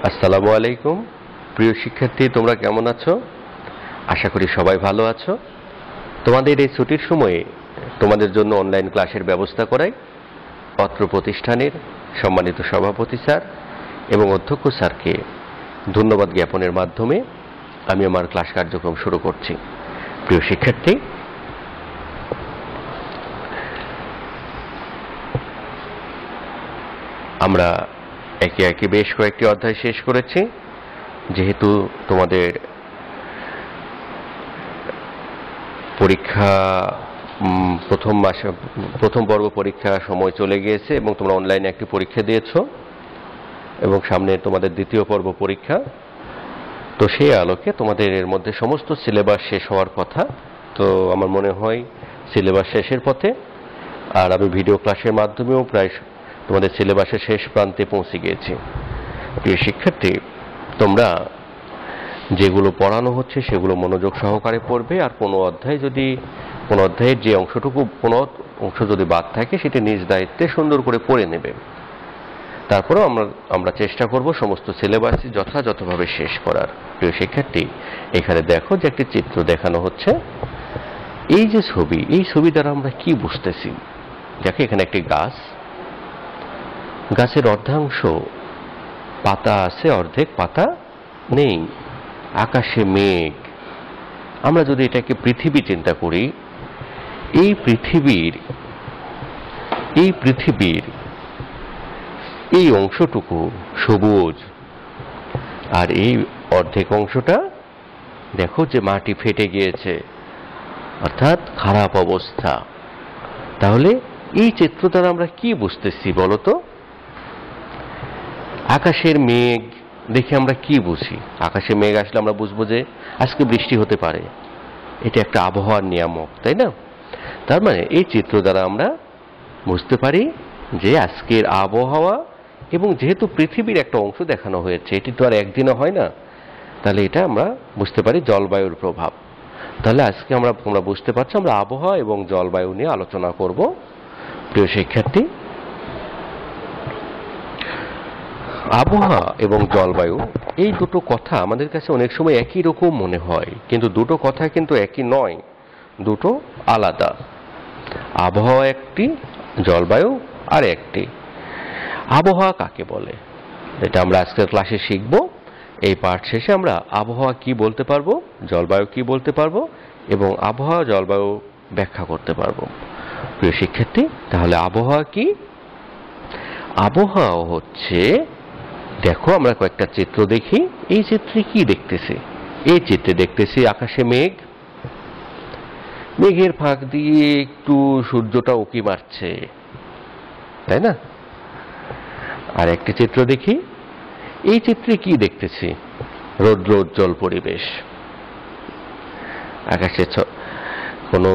আসসালামু আলাইকুম। প্রিয় শিক্ষার্থী, তোমরা কেমন আছো? আশা করি সবাই ভালো আছো। তোমাদের এই ছুটির সময়ে তোমাদের জন্য অনলাইন ক্লাসের ব্যবস্থা করাই অত্র প্রতিষ্ঠানের সম্মানিত সভাপতি স্যার এবং অধ্যক্ষ স্যারকে ধন্যবাদ জ্ঞাপনের মাধ্যমে আমি আমার ক্লাস কার্যক্রম শুরু করছি। প্রিয় শিক্ষার্থী, আমরা একে একে বেশ কয়েকটি অধ্যায় শেষ করেছি। যেহেতু তোমাদের পরীক্ষা প্রথম পর্ব পরীক্ষা সময় চলে গিয়েছে এবং তোমরা অনলাইনে একটি পরীক্ষা দিয়েছো এবং সামনে তোমাদের দ্বিতীয় পর্ব পরীক্ষা, তো সেই আলোকে তোমাদের এর মধ্যে সমস্ত সিলেবাস শেষ হওয়ার কথা। তো আমার মনে হয় সিলেবাস শেষের পথে, আর আমি ভিডিও ক্লাসের মাধ্যমেও প্রায় তোমাদের সিলেবাসের শেষ প্রান্তে পৌঁছে গিয়েছি। প্রিয় শিক্ষার্থী, তোমরা যেগুলো পড়ানো হচ্ছে সেগুলো মনোযোগ সহকারে পড়বে, আর কোনো অধ্যায়ের যে কোনো অংশ যদি বাদ থাকে সেটি নিজ দায়িত্বে সুন্দর করে পড়ে নেবে। তারপরেও আমরা চেষ্টা করব সমস্ত সিলেবাসই যথাযথভাবে শেষ করার। প্রিয় শিক্ষার্থী, এখানে দেখো যে একটি চিত্র দেখানো হচ্ছে। এই যে ছবি, এই ছবি দ্বারা আমরা কি বুঝতেছি? দেখো, এখানে একটি গাছের অর্ধাংশ পাতা আছে, অর্ধেক পাতা নেই। আকাশে মেঘ। আমরা যদি এটাকে পৃথিবী চিন্তা করি, এই পৃথিবীর এই অংশটুকু সবুজ, আর এই অর্ধেক অংশটা দেখো যে মাটি ফেটে গিয়েছে, অর্থাৎ খারাপ অবস্থা। তাহলে এই চিত্র দ্বারা আমরা কি বুঝতেছি বলতো? আকাশের মেঘ দেখে আমরা কি বুঝি? আকাশে মেঘ আসলে আমরা বুঝবো যে আজকে বৃষ্টি হতে পারে। এটা একটা আবহাওয়ার নিয়ামক, তাই না? তার মানে এই চিত্র দ্বারা আমরা বুঝতে পারি যে আজকের আবহাওয়া, এবং যেহেতু পৃথিবীর একটা অংশ দেখানো হয়েছে, এটি তো আর একদিনও হয় না, তাহলে এটা আমরা বুঝতে পারি জলবায়ুর প্রভাব। তাহলে আজকে তোমরা বুঝতে পারছো আমরা আবহাওয়া এবং জলবায়ু নিয়ে আলোচনা করব। প্রিয় শিক্ষার্থী, আবহাওয়া এবং জলবায়ু এই দুটো কথা আমাদের কাছে অনেক সময় একই রকম মনে হয়, কিন্তু দুটো কথা কিন্তু একই নয়, দুটো আলাদা। আবহাওয়া একটি, জলবায়ু আর একটি। আবহাওয়া কাকে বলে এটা আমরা আজকের ক্লাসে শিখব। এই পাঠ শেষে আমরা আবহাওয়া কি বলতে পারবো, জলবায়ু কি বলতে পারবো, এবং আবহাওয়া জলবায়ু ব্যাখ্যা করতে পারবো। প্রিয় শিক্ষার্থী, তাহলে আবহাওয়া কি? আবহাওয়া হচ্ছে, দেখো আমরা কয়েকটা চিত্র দেখি। এই চিত্রে কি দেখতেছি? এই চিত্রে দেখতেছি আকাশে মেঘ, মেঘের ফাঁক দিয়ে একটু সূর্যটা উঁকি মারছে, তাই না? আর একটি চিত্র দেখি। এই চিত্রে কি দেখতেছি? রৌদ্র উজ্জ্বল পরিবেশ, আকাশে কোনো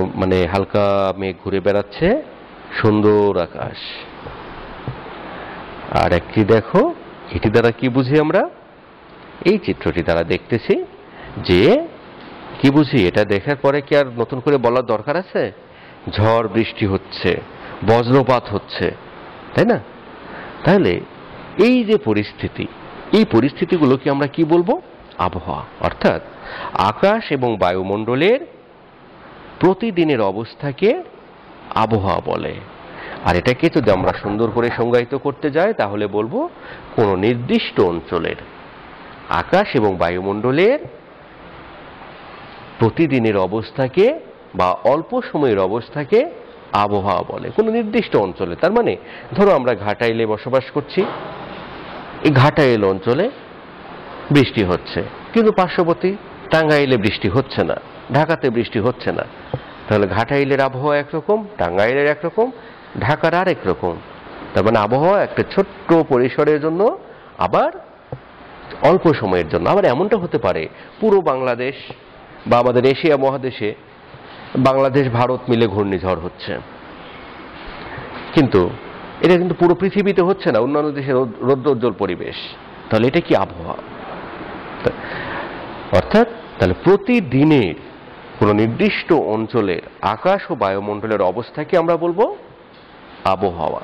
হালকা মেঘ ঘুরে বেড়াচ্ছে, সুন্দর আকাশ। আর একটি দেখো, এটি দ্বারা কি বুঝি আমরা? এই চিত্রটি দ্বারা দেখতেছি যে কি বুঝি? এটা দেখার পরে কি আর নতুন করে বলার দরকার আছে? ঝড় বৃষ্টি হচ্ছে, বজ্রপাত হচ্ছে, তাই না? তাহলে এই যে পরিস্থিতি, এই পরিস্থিতিগুলোকে আমরা কি বলবো? আবহাওয়া। অর্থাৎ আকাশ এবং বায়ুমণ্ডলের প্রতিদিনের অবস্থাকে আবহাওয়া বলে। আর এটাকে যদি আমরা সুন্দর করে সংজ্ঞায়িত করতে যাই, তাহলে বলবো কোন নির্দিষ্ট অঞ্চলের আকাশ এবং বায়ুমণ্ডলের প্রতিদিনের অবস্থাকে বা অল্প সময়ের অবস্থাকে আবহাওয়া বলে, কোন নির্দিষ্ট অঞ্চলে। তার মানে ধরো আমরা ঘাটাইলে বসবাস করছি, এই ঘাটাইল অঞ্চলে বৃষ্টি হচ্ছে, কিন্তু পার্শ্ববর্তী টাঙ্গাইলে বৃষ্টি হচ্ছে না, ঢাকাতে বৃষ্টি হচ্ছে না। তাহলে ঘাটাইলের আবহাওয়া একরকম, টাঙ্গাইলের একরকম, ঢাকার আর একরকম। তার মানে আবহাওয়া একটা ছোট্ট পরিসরের জন্য, আবার অল্প সময়ের জন্য। আবার এমনটা হতে পারে পুরো বাংলাদেশ বা আমাদের এশিয়া মহাদেশে বাংলাদেশ ভারত মিলে ঘূর্ণিঝড় হচ্ছে, কিন্তু এটা কিন্তু পুরো পৃথিবীতে হচ্ছে না, অন্যান্য দেশে রৌদ্রোজ্জ্বল পরিবেশ। তাহলে এটা কি আবহাওয়া? অর্থাৎ তাহলে প্রতিদিনের কোন নির্দিষ্ট অঞ্চলের আকাশ ও বায়ুমণ্ডলের অবস্থাকে আমরা বলবো আবহাওয়া।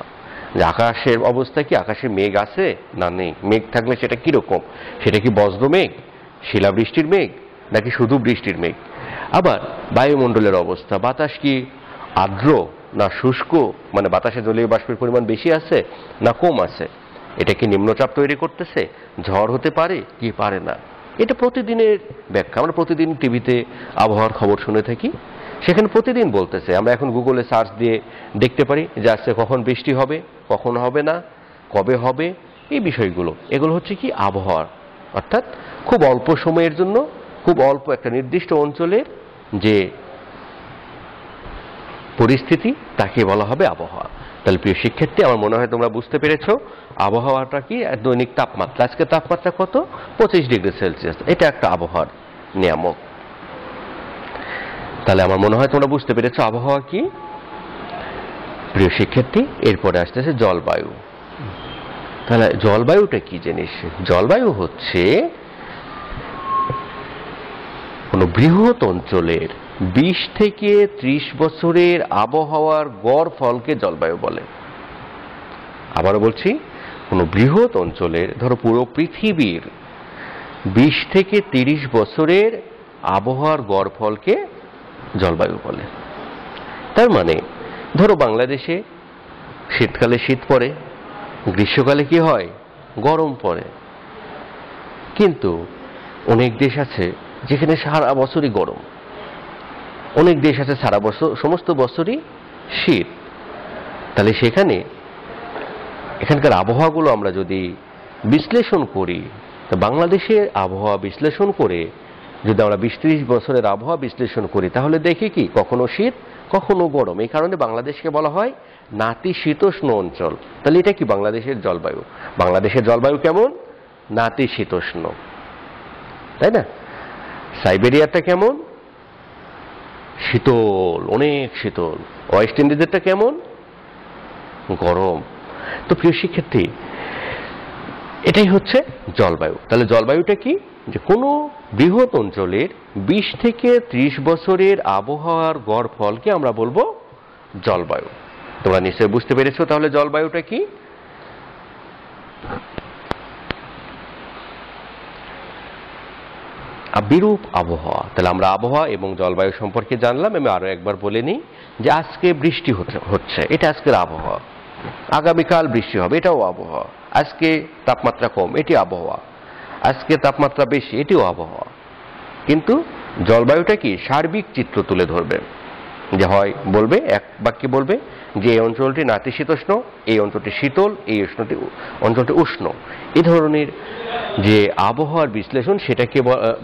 যে আকাশের অবস্থা কি, আকাশে মেঘ আছে না নেই, মেঘ থাকলে সেটা কিরকম, সেটা কি বজ্র মেঘ, শিলাবৃষ্টির মেঘ, নাকি শুধু বৃষ্টির মেঘ। আবার বায়ুমণ্ডলের অবস্থা, বাতাস কি আর্দ্র না শুষ্ক, মানে বাতাসে জলীয় বাষ্পের পরিমাণ বেশি আছে না কম আছে, এটা কি নিম্নচাপ তৈরি করতেছে, ঝড় হতে পারে কি পারে না। এটা প্রতিদিনের ব্যাখ্যা। আমরা প্রতিদিন টিভিতে আবহাওয়ার খবর শুনে থাকি, সেখানে প্রতিদিন বলতেছে। আমরা এখন গুগলে সার্চ দিয়ে দেখতে পারি যে আজকে কখন বৃষ্টি হবে, কখন হবে না, কবে হবে, এই বিষয়গুলো। এগুলো হচ্ছে কি আবহাওয়ার, অর্থাৎ খুব অল্প সময়ের জন্য, খুব অল্প একটা নির্দিষ্ট অঞ্চলের যে পরিস্থিতি তাকে বলা হবে আবহাওয়া। তাহলে প্রিয় শিক্ষার্থী, আমার মনে হয় তোমরা বুঝতে পেরেছো আবহাওয়াটা কি। দৈনিক তাপমাত্রা, আজকে তাপমাত্রা কত, 25 ডিগ্রি সেলসিয়াস, এটা একটা আবহাওয়ার নিয়ামক। তাহলে আমার মনে হয় তোমরা বুঝতে পেরেছো আবহাওয়া কি। প্রিয় শিক্ষার্থী, এরপরে আসতেছে জলবায়ু। তাহলে জলবায়ুটা কি জিনিস? জলবায়ু হচ্ছে কোন বৃহৎ অঞ্চলের 20 থেকে 30 বছরের আবহাওয়ার গড় ফলকে জলবায়ু বলে। আবারও বলছি, কোন বৃহৎ অঞ্চলের, ধরো পুরো পৃথিবীর 20 থেকে 30 বছরের আবহাওয়ার গড় ফলকে জলবায়ু বলে। তার মানে ধরো বাংলাদেশে শীতকালে শীত পড়ে, গ্রীষ্মকালে কি হয়, গরম পড়ে। কিন্তু অনেক দেশ আছে যেখানে সারা বছরই গরম, অনেক দেশ আছে সারা বছর, সমস্ত বছরই শীত। তাহলে এখানকার আবহাওয়াগুলো আমরা যদি বিশ্লেষণ করি, তো বাংলাদেশের আবহাওয়া বিশ্লেষণ করে যদি আমরা 20-30 বছরের আবহাওয়া বিশ্লেষণ করি, তাহলে দেখি কি কখনো শীত কখনো গরম। এই কারণে বাংলাদেশকে বলা হয় নাতিশীতোষ্ণ অঞ্চল। তাহলে এটা কি বাংলাদেশের জলবায়ু। বাংলাদেশের জলবায়ু কেমন, নাতিশীতোষ্ণ, তাই না? সাইবেরিয়াটা কেমন, শীতল, অনেক শীতল। ওয়েস্ট ইন্ডিজেরটা কেমন, গরম। তো প্রিয় শিক্ষার্থী, এটাই হচ্ছে জলবায়ু। তাহলে জলবায়ুটা কি, যে কোনো বৃহৎ অঞ্চলের 20 থেকে 30 বছরের আবহাওয়ার গড় ফলকে আমরা বলবো জলবায়ু। তোমরা নিশ্চয়ই বুঝতে পেরেছো তাহলে জলবায়ুটা কি। বিরূপ আবহাওয়া। তাহলে আমরা আবহাওয়া এবং জলবায়ু সম্পর্কে জানলাম। আমি আরো একবার বলে নিই যে আজকে বৃষ্টি হচ্ছে, এটা আজকের আবহাওয়া। আগামীকাল বৃষ্টি হবে, এটাও আবহাওয়া। আজকে তাপমাত্রা কম, এটি আবহাওয়া। আজকে তাপমাত্রা বেশি, এটিও আবহাওয়া। কিন্তু জলবায়ুটা কি সার্বিক চিত্র তুলে ধরবে, যে হয় বলবে, এক বাক্যে বলবে যে এই অঞ্চলটি নাতিশীতোষ্ণ, এই অঞ্চলটি শীতল, এই অঞ্চলটি উষ্ণ। এই ধরনের যে আবহাওয়ার বিশ্লেষণ, সেটাকে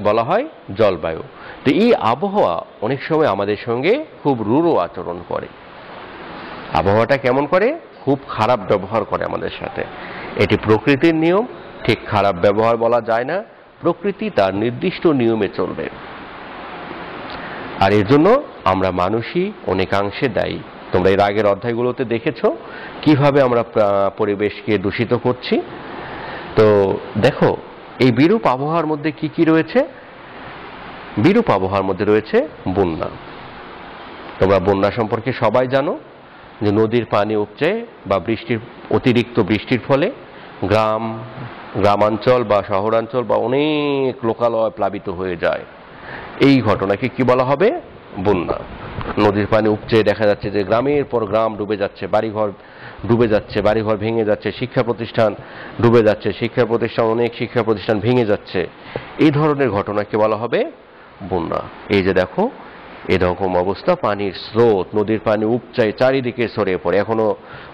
বলা হয় জলবায়ু। তো এই আবহাওয়া অনেক সময় আমাদের সঙ্গে খুব রূঢ় আচরণ করে। আবহাওয়াটা কেমন করে, খুব খারাপ ব্যবহার করে আমাদের সাথে। এটি প্রকৃতির নিয়ম, ঠিক খারাপ ব্যবহার বলা যায় না। প্রকৃতি তার নির্দিষ্ট নিয়মে চলবে, আর এর জন্য আমরা মানুষই অনেকাংশে দায়ী। তোমরা এর আগের অধ্যায়গুলোতে দেখেছো কিভাবে আমরা পরিবেশকে দূষিত করছি। তো দেখো, এই বিরূপ আবহাওয়ার মধ্যে কি কি রয়েছে। বিরূপ আবহাওয়ার মধ্যে রয়েছে বন্যা। তোমরা বন্যা সম্পর্কে সবাই জানো যে নদীর পানি উপচে বা অতিরিক্ত বৃষ্টির ফলে গ্রামাঞ্চল বা শহরাঞ্চল বা অনেক লোকালয় প্লাবিত হয়ে যায়। এই ঘটনাকে কি বলা হবে, বন্যা। নদীর পানি উপচে দেখা যাচ্ছে যে গ্রামের পর গ্রাম ডুবে যাচ্ছে, বাড়িঘর ডুবে যাচ্ছে, বাড়িঘর ভেঙে যাচ্ছে, শিক্ষা প্রতিষ্ঠান ডুবে যাচ্ছে, অনেক শিক্ষা প্রতিষ্ঠান ভেঙে যাচ্ছে। এই ধরনের ঘটনাকে বলা হবে বন্যা। এই যে দেখো, এরকম অবস্থা, পানির স্রোত, নদীর পানি উপচায় চারিদিকে ছড়িয়ে পড়ে। এখনো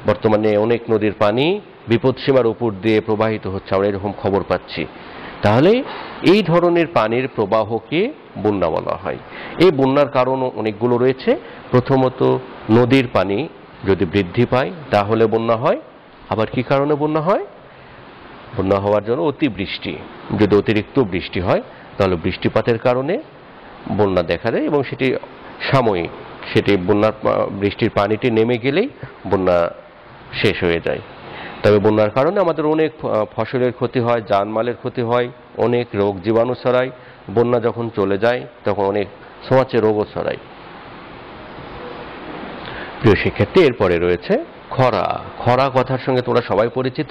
বর্তমানে অনেক নদীর পানি বিপদসীমার উপর দিয়ে প্রবাহিত হচ্ছে, আমরা এরকম খবর পাচ্ছি। তাহলে এই ধরনের পানির প্রবাহকে বন্যা বলা হয়। এই বন্যার কারণ অনেকগুলো রয়েছে। প্রথমত, নদীর পানি যদি বৃদ্ধি পায় তাহলে বন্যা হয়। আবার কি কারণে বন্যা হয়, বন্যা হওয়ার জন্য অতিবৃষ্টি, যদি অতিরিক্ত বৃষ্টি হয় তাহলে বৃষ্টিপাতের কারণে বন্যা দেখা দেয়, এবং সেটি সাময়িক। সেটি বৃষ্টির পানিটি নেমে গেলেই বন্যা শেষ হয়ে যায়। তবে বন্যার কারণে আমাদের অনেক ফসলের ক্ষতি হয়, জানমালের ক্ষতি হয়, অনেক রোগ জীবাণু ছড়ায়। বন্যা যখন চলে যায় তখন অনেক ছোঁয়াচে রোগও ছড়ায়। প্রিয় শিক্ষার্থী, এরপরে রয়েছে খরা। খরা কথার সঙ্গে তোমরা সবাই পরিচিত,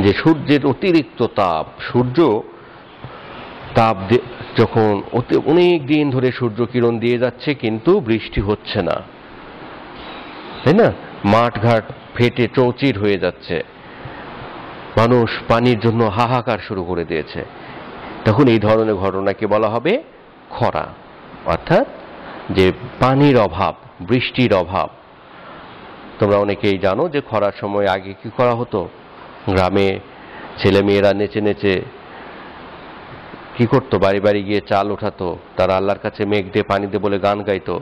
যে সূর্যের অতিরিক্ত তাপ। সূর্য তাপ যখন অনেক দিন ধরে সূর্য কিরণ দিয়ে যাচ্ছে কিন্তু বৃষ্টি হচ্ছে না, তাই না? মাঠঘাট ফেটে চৌচির হয়ে যাচ্ছে, মানুষ পানির জন্য হাহাকার শুরু করে দিয়েছে, তখন এই ধরনের ঘটনাকে বলা হবে খরা। অর্থাৎ যে পানির অভাব, বৃষ্টির অভাব। তোমরা অনেকেই জানো যে খরার সময় আগে কি করা হতো, গ্রামে ছেলে মেয়েরা নেচে নেচে কি করতো, বাড়ি বাড়ি গিয়ে চাল ওঠাতো, তারা আল্লাহর কাছে মেঘ দে পানি দে বলে গান গাইতো।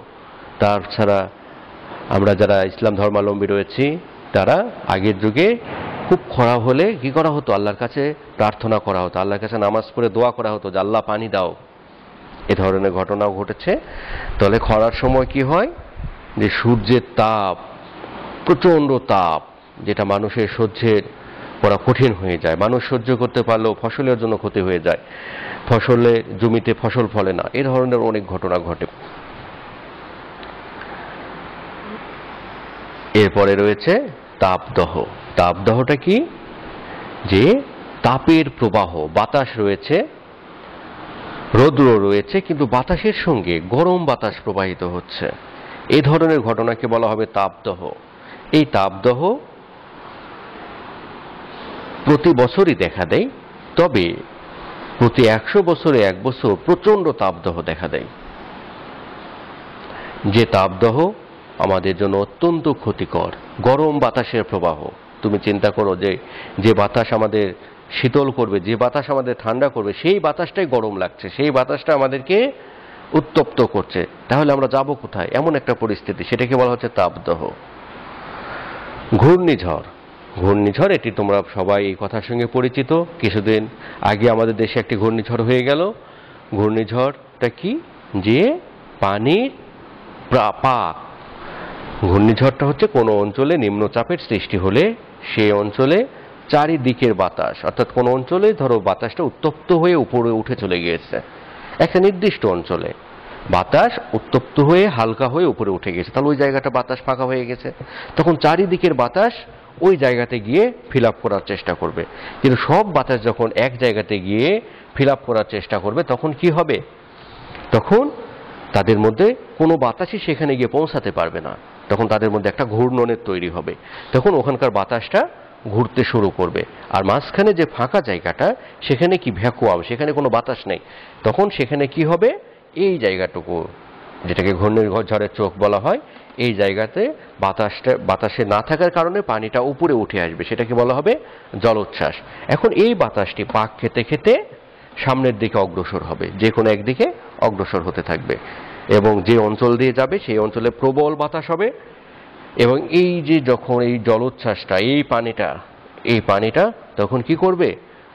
তাছাড়া আমরা যারা ইসলাম ধর্মাবলম্বী রয়েছি তারা আগের যুগে খুব খরা হলে কি করা হতো, আল্লাহর কাছে প্রার্থনা করা হতো, আল্লাহর কাছে নামাজ পড়ে দোয়া করা হতো যে আল্লাহ পানি দাও। এ ধরনের ঘটনাও ঘটেছে। তাহলে খরার সময় কি হয়, যে সূর্যের তাপ, প্রচন্ড তাপ, যেটা মানুষের সহ্যের করা কঠিন হয়ে যায়। মানুষ সহ্য করতে পারলেও ফসলের জন্য ক্ষতি হয়ে যায়, ফসলে জমিতে ফসল ফলে না, এ ধরনের অনেক ঘটনা ঘটে। এরপরে রয়েছে তাপদাহ। তাপদাহটা কি, যে তাপের প্রবাহ, বাতাস রয়েছে, রৌদ্র রয়েছে, কিন্তু বাতাসের সঙ্গে গরম বাতাস প্রবাহিত হচ্ছে, এই ধরনের ঘটনাকে বলা হবে তাপদাহ। এই তাপদাহ প্রতি বছরই দেখা দেয়, তবে প্রতি 100 বছরে 1 বছর প্রচন্ড তাপদাহ দেখা দেয়, যে তাপদাহ আমাদের জন্য অত্যন্ত ক্ষতিকর। গরম বাতাসের প্রবাহ, তুমি চিন্তা করো যে বাতাস আমাদের শীতল করবে, যে বাতাস আমাদের ঠান্ডা করবে, সেই বাতাসটাই গরম লাগছে, সেই বাতাসটা আমাদেরকে উত্তপ্ত করছে, তাহলে আমরা যাব কোথায়? এমন একটা পরিস্থিতি, সেটাকে বলা হচ্ছে তাপদাহ। ঘূর্ণিঝড়। ঘূর্ণিঝড়, এটি তোমরা সবাই এই কথার সঙ্গে পরিচিত। কিছুদিন আগে আমাদের দেশে একটি ঘূর্ণিঝড় হয়ে গেল। ঘূর্ণিঝড়টা কি, যে পানির পাক। ঘূর্ণিঝড়টা হচ্ছে কোনো অঞ্চলে নিম্নচাপের সৃষ্টি হলে সেই অঞ্চলে চারিদিকের বাতাস, অর্থাৎ কোনো অঞ্চলে ধরো বাতাসটা উত্তপ্ত হয়ে উপরে উঠে চলে গিয়েছে, একটা নির্দিষ্ট অঞ্চলে বাতাস উত্তপ্ত হয়ে হালকা হয়ে উপরে উঠে গেছে, তাহলে ওই জায়গাটা বাতাস ফাঁকা হয়ে গেছে, তখন চারিদিকের বাতাস ওই জায়গাতে গিয়ে ফিল আপ করার চেষ্টা করবে। কিন্তু সব বাতাস যখন এক জায়গাতে গিয়ে ফিল আপ করার চেষ্টা করবে, তখন কি হবে, তখন তাদের মধ্যে কোনো বাতাসই সেখানে গিয়ে পৌঁছাতে পারবে না, তখন তাদের মধ্যে একটা ঘূর্ণনের তৈরি হবে, তখন ওখানকার বাতাসটা ঘুরতে শুরু করবে। আর মাঝখানে যে ফাঁকা জায়গাটা, সেখানে কি ভ্যাকুয়াম, সেখানে কোনো বাতাস নেই, তখন সেখানে কি হবে, এই জায়গাটুকু যেটাকে ঘূর্ণিঝড়ের চোখ বলা হয়, এই জায়গাতে বাতাসে না থাকার কারণে পানিটা উপরে উঠে আসবে, সেটাকে বলা হবে জলোচ্ছ্বাস। এখন এই বাতাসটি পাক খেতে খেতে সামনের দিকে অগ্রসর হবে, যে কোনো একদিকে অগ্রসর হতে থাকবে, এবং যে অঞ্চল দিয়ে যাবে সেই অঞ্চলে প্রবল বাতাস হবে। এবং এই যে যখন এই জলোচ্ছ্বাসটা, এই পানিটা তখন কি করবে,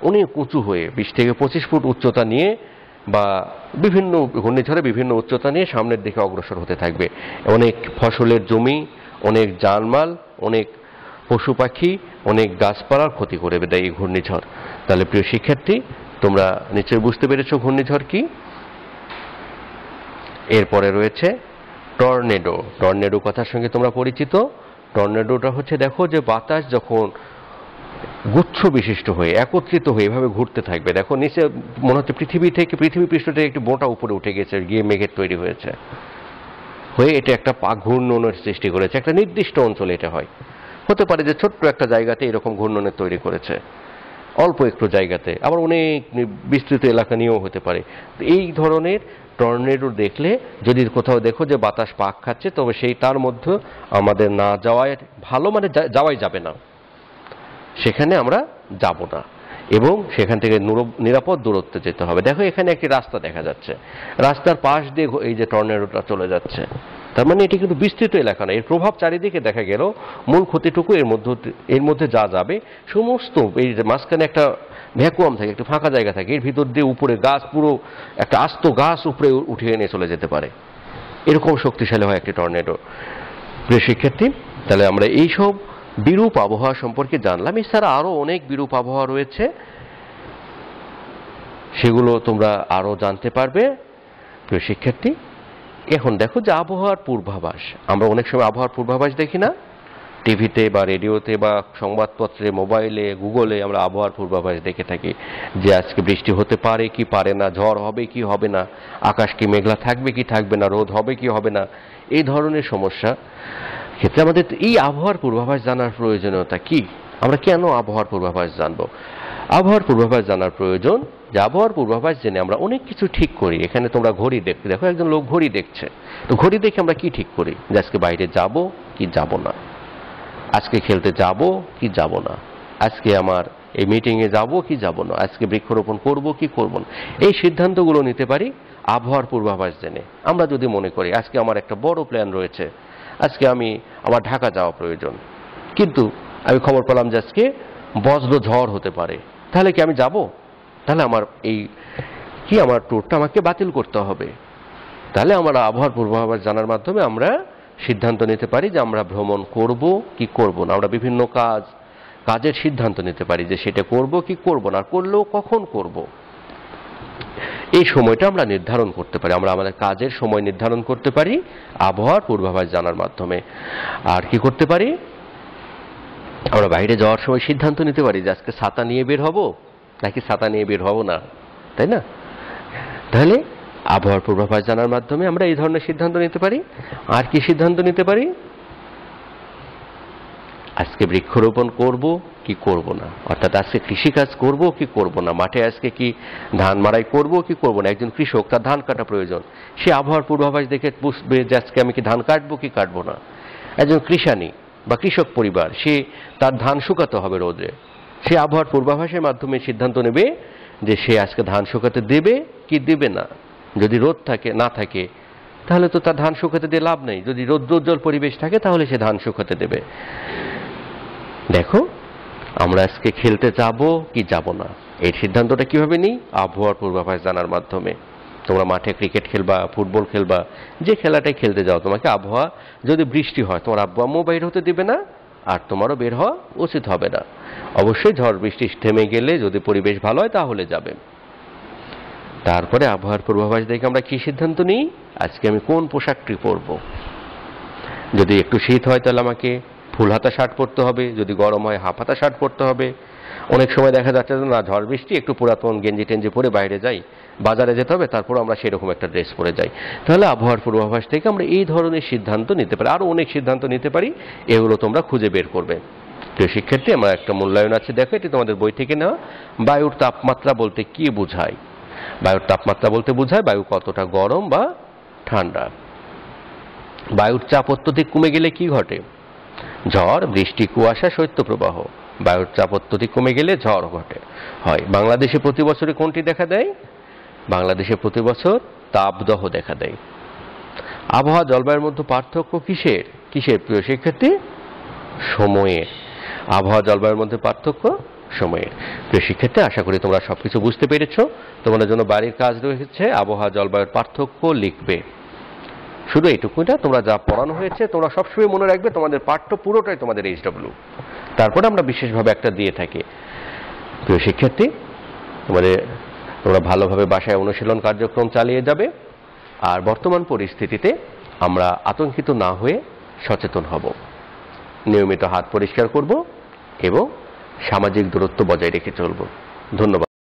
অনেক উঁচু হয়ে 20 থেকে 25 ফুট উচ্চতা নিয়ে, বা বিভিন্ন ঘূর্ণিঝড়ে বিভিন্ন উচ্চতা নিয়ে সামনের দিকে অগ্রসর হতে থাকবে। অনেক ফসলের জমি, অনেক জানমাল, অনেক পশু পাখি, অনেক গাছপালার ক্ষতি করে দেয় এই ঘূর্ণিঝড়। তাহলে প্রিয় শিক্ষার্থী, তোমরা নিশ্চয়ই বুঝতে পেরেছো ঘূর্ণিঝড় কি। এরপরে রয়েছে টর্নেডো। টর্নেডো কথার সঙ্গে তোমরা পরিচিত। টর্নেডোটা হচ্ছে, দেখো যে বাতাস যখন গুচ্ছ বিশিষ্ট হয়ে একত্রিত হয়ে এভাবে ঘুরতে থাকবে, দেখো নিচে মনে হচ্ছে পৃথিবী পৃষ্ঠ থেকে একটি বোঁটা উপরে উঠে গেছে, গিয়ে মেঘের তৈরি হয়েছে, হয়ে এটা একটা ঘূর্ণনের সৃষ্টি করেছে। একটা নির্দিষ্ট অঞ্চলে এটা হয়, হতে পারে যে ছোট্ট একটা জায়গাতে এরকম ঘূর্ণনের তৈরি করেছে, অল্প একটু জায়গাতে, আবার অনেক বিস্তৃত এলাকা নিয়েও হতে পারে। এই ধরনের টর্নেডো দেখলে, যদি কোথাও দেখো যে বাতাস পাক খাচ্ছে, তবে সেই তার মধ্যে আমাদের না যাওয়াই ভালো, মানে যাওয়াই যাবে না, সেখানে আমরা যাব না, এবং সেখান থেকে নিরাপদ দূরত্বে যেতে হবে। দেখো এখানে একটি রাস্তা দেখা যাচ্ছে, রাস্তার পাশ দিয়ে এই যে টর্নেডোটা চলে যাচ্ছে, তার মানে এটি কিন্তু বিস্তৃত এলাকা না, এর প্রভাব চারিদিকে দেখা গেল, মূল ক্ষতিটুকু এর মধ্যে যা যাবে সমস্ত, এই মাঝখানে একটা ভ্যাকুয়াম থাকে, একটা ফাঁকা জায়গা থাকে, এর ভিতর দিয়ে উপরে গাছ, পুরো একটা আস্ত গাছ উপরে উঠিয়ে নিয়ে চলে যেতে পারে, এরকম শক্তিশালী হয় একটি টর্নেডো। প্রিয় শিক্ষার্থী, তাহলে আমরা এইসব বিরূপ আবহাওয়া সম্পর্কে জানলাম। এছাড়া আরো অনেক বিরূপ আবহাওয়া রয়েছে, সেগুলো তোমরা আরো জানতে পারবে। প্রিয় শিক্ষার্থী, এখন দেখো যে আবহাওয়ার পূর্বাভাস, আমরা অনেক সময় আবহাওয়ার পূর্বাভাস দেখি না, টিভিতে বা রেডিওতে বা সংবাদপত্রে, মোবাইলে, গুগলে আমরা আবহাওয়ার পূর্বাভাস দেখে থাকি যে আজকে বৃষ্টি হতে পারে কি পারে না, ঝড় হবে কি হবে না, আকাশ কি মেঘলা থাকবে কি থাকবে না, রোদ হবে কি হবে না, এই ধরনের সমস্যা ক্ষেত্রে আমাদের এই আবহাওয়ার পূর্বাভাস জানার প্রয়োজনীয়তা কি? আমরা কেন আবহাওয়ার পূর্বাভাস জানবো? আবহাওয়ার পূর্বাভাস জানার প্রয়োজন যে আবহাওয়ার পূর্বাভাস জেনে আমরা অনেক কিছু ঠিক করি। এখানে তোমরা ঘড়ি দেখো, একজন লোক ঘড়ি দেখছে, তো ঘড়ি দেখে আমরা কি ঠিক করি যে আজকে বাইরে যাব কি যাব না, আজকে খেলতে যাব কি যাব না, আজকে আমার এই মিটিংয়ে যাব কি যাব না, আজকে বৃক্ষরোপণ করব কি করব না। এই সিদ্ধান্তগুলো নিতে পারি আবহাওয়ার পূর্বাভাস জেনে। আমরা যদি মনে করি আজকে আমার একটা বড় প্ল্যান রয়েছে, আজকে আমার ঢাকা যাওয়া প্রয়োজন, কিন্তু আমি খবর পেলাম যে আজকে বজ্র ঝড় হতে পারে, তাহলে কি আমি যাব? তাহলে আমার আমার ট্যুরটা আমাকে বাতিল করতে হবে। তাহলে আমরা আবহাওয়ার পূর্বাভাস জানার মাধ্যমে আমরা সিদ্ধান্ত নিতে পারি যে আমরা ভ্রমণ করব কি করব না। আমরা বিভিন্ন কাজের সিদ্ধান্ত নিতে পারি যে সেটা করব কি করব না, করলেও কখন করব। এই সময়টা আমরা নির্ধারণ করতে পারি, আমরা আমাদের কাজের সময় নির্ধারণ করতে পারি আবহাওয়ার পূর্বাভাস জানার মাধ্যমে। আর কি করতে পারি? আমরা বাইরে যাওয়ার সময় সিদ্ধান্ত নিতে পারি যে আজকে ছাতা নিয়ে বের হব নাকি ছাতা নিয়ে বের হব না, তাই না? তাহলে আবহাওয়ার পূর্বাভাস জানার মাধ্যমে আমরা এই ধরনের সিদ্ধান্ত নিতে পারি। আর কি সিদ্ধান্ত নিতে পারি? আজকে বৃক্ষরোপণ করব কি করব না, অর্থাৎ আজকে কৃষিকাজ করব কি করব না, মাঠে আজকে কি ধান মাড়াই করব কি করব না। একজন কৃষক, তার ধান কাটা প্রয়োজন, সে আবহাওয়ার পূর্বাভাস দেখে বুঝবে যে আজকে আমি কি ধান কাটবো কি কাটবো না। একজন কৃষানী বা কৃষক পরিবার, সে তার ধান শুকাতে হবে রোদে, সে আবহাওয়ার পূর্বাভাসের মাধ্যমে সিদ্ধান্ত নেবে যে সে আজকে ধান শুকাতে দেবে কি দেবে না। যদি রোদ না থাকে তাহলে তো তার ধান শুকাতে দিয়ে লাভ নেই, যদি রৌদ্রোজ্জ্বল পরিবেশ থাকে তাহলে সে ধান শুকাতে দেবে। দেখো, আমরা আজকে খেলতে যাব কি যাব না, এই সিদ্ধান্তটা কিভাবে নিই? আবহাওয়ার পূর্বাভাস জানার মাধ্যমে। তোমরা মাঠে ক্রিকেট খেলবা, ফুটবল খেলবা, যে খেলাটাই খেলতে যাও, তোমাকে আবহাওয়া, যদি বৃষ্টি হয় তোমার আব্বু আম্মু বের হতে দিবে না, আর তোমারও বের হওয়া উচিত হবে না। অবশ্যই ঝড় বৃষ্টি থেমে গেলে যদি পরিবেশ ভালো হয় তাহলে যাবে। তারপরে আবহাওয়ার পূর্বাভাস দেখে আমরা কি সিদ্ধান্ত নিই? আজকে আমি কোন পোশাকটি পরব। যদি একটু শীত হয় তাহলে আমাকে ফুল হাতা শার্ট পরতে হবে, যদি গরম হয় হাফ হাতা শার্ট পরতে হবে। অনেক সময় দেখা যাচ্ছে না, ঝড় বৃষ্টি, একটু পুরাতন গেঞ্জি টেঞ্জি পরে বাইরে যাই, বাজারে যেতে হবে, তারপর আমরা সেরকম একটা ড্রেস পরে যাই। তাহলে আবহাওয়ার পূর্বাভাস থেকে আমরা এই ধরনের সিদ্ধান্ত নিতে পারি, আরো অনেক সিদ্ধান্ত নিতে পারি। এগুলো তোমরা খুঁজে বের করবে। প্রিয় শিক্ষার্থী, আমার একটা মূল্যায়ন আছে, দেখো, এটি তোমাদের বই থেকে নেওয়া। বায়ুর তাপমাত্রা বলতে কি বোঝায়? বায়ুর তাপমাত্রা বলতে বোঝায় বায়ু কতটা গরম বা ঠান্ডা। বায়ুর চাপ অত্যধিক কমে গেলে কি ঘটে? ঝড়, বৃষ্টি, কুয়াশা, শৈত্যপ্রবাহ। বায়ুর চাপ অত্যধিক কমে গেলে ঝড় হয়। বাংলাদেশে প্রতি বছরে কোনটি দেখা দেয়? বাংলাদেশে প্রতি বছর তাপদাহ দেখা দেয়। আবহাওয়া জলবায়ুর মধ্যে পার্থক্য কিসের? প্রিয় শিক্ষার্থী? সময়ের। আবহাওয়া জলবায়ুর মধ্যে পার্থক্য সময়ের। প্রিয় শিক্ষার্থী, আশা করি তোমরা সবকিছু বুঝতে পেরেছ। তোমাদের জন্য বাড়ির কাজ রয়েছে, আবহাওয়া জলবায়ুর পার্থক্য লিখবে। শুধু এইটুকুই না, তোমরা যা পড়ানো হয়েছে তোমরা সবসময় মনে রাখবে তোমাদের পাঠ্য পুরোটাই তোমাদের HW। তারপরে আমরা বিশেষভাবে একটা দিয়ে থাকি। প্রিয় শিক্ষার্থী, তোমরা ভালোভাবে বাসায় অনুশীলন কার্যক্রম চালিয়ে যাবে। আর বর্তমান পরিস্থিতিতে আমরা আতঙ্কিত না হয়ে সচেতন হব, নিয়মিত হাত পরিষ্কার করব এবং সামাজিক দূরত্ব বজায় রেখে চলব। ধন্যবাদ।